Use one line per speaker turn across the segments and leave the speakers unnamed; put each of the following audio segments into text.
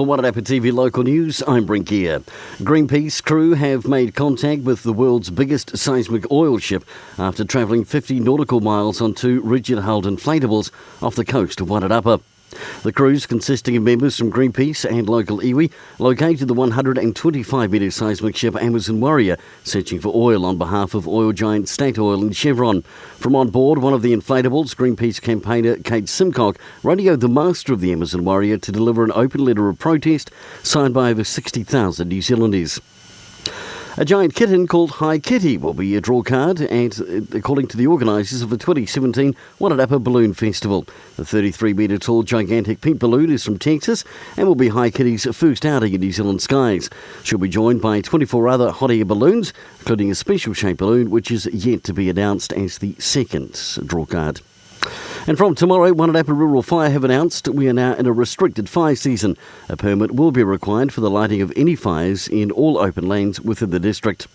For Wairarapa TV Local News, I'm Brent Gare. Greenpeace crew have made contact with the world's biggest seismic oil ship after travelling 50 nautical miles on two rigid-hulled inflatables off the coast of Wairarapa. The crews, consisting of members from Greenpeace and local iwi, located the 125-metre seismic ship Amazon Warrior, searching for oil on behalf of oil giant Statoil and Chevron. From on board one of the inflatables, Greenpeace campaigner Kate Simcock radioed the master of the Amazon Warrior to deliver an open letter of protest signed by over 60,000 New Zealanders. A giant kitten called Hi Kitty will be a draw card, and according to the organisers of the 2017 Wairarapa Balloon Festival. The 33-metre tall gigantic pink balloon is from Texas and will be Hi Kitty's first outing in New Zealand skies. She'll be joined by 24 other hot air balloons, including a special shaped balloon which is yet to be announced as the second draw card. And from tomorrow, Wairarapa Rural Fire have announced we are now in a restricted fire season. A permit will be required for the lighting of any fires in all open lanes within the district.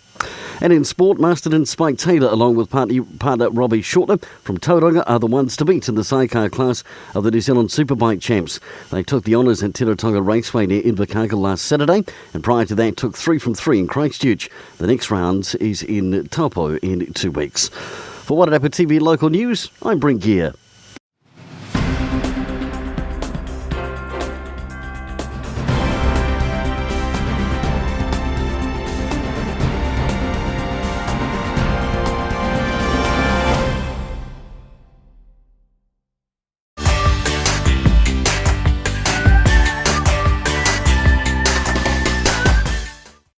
And in sport, Masterton Spike Taylor, along with partner Robbie Shorter from Tauranga, are the ones to beat in the sidecar class of the New Zealand Superbike Champs. They took the honours at Teretonga Raceway near Invercargill last Saturday, and prior to that took 3 from 3 in Christchurch. The next round is in Taupo in 2 weeks. For Wairarapa TV Local News, I'm Brent Gare.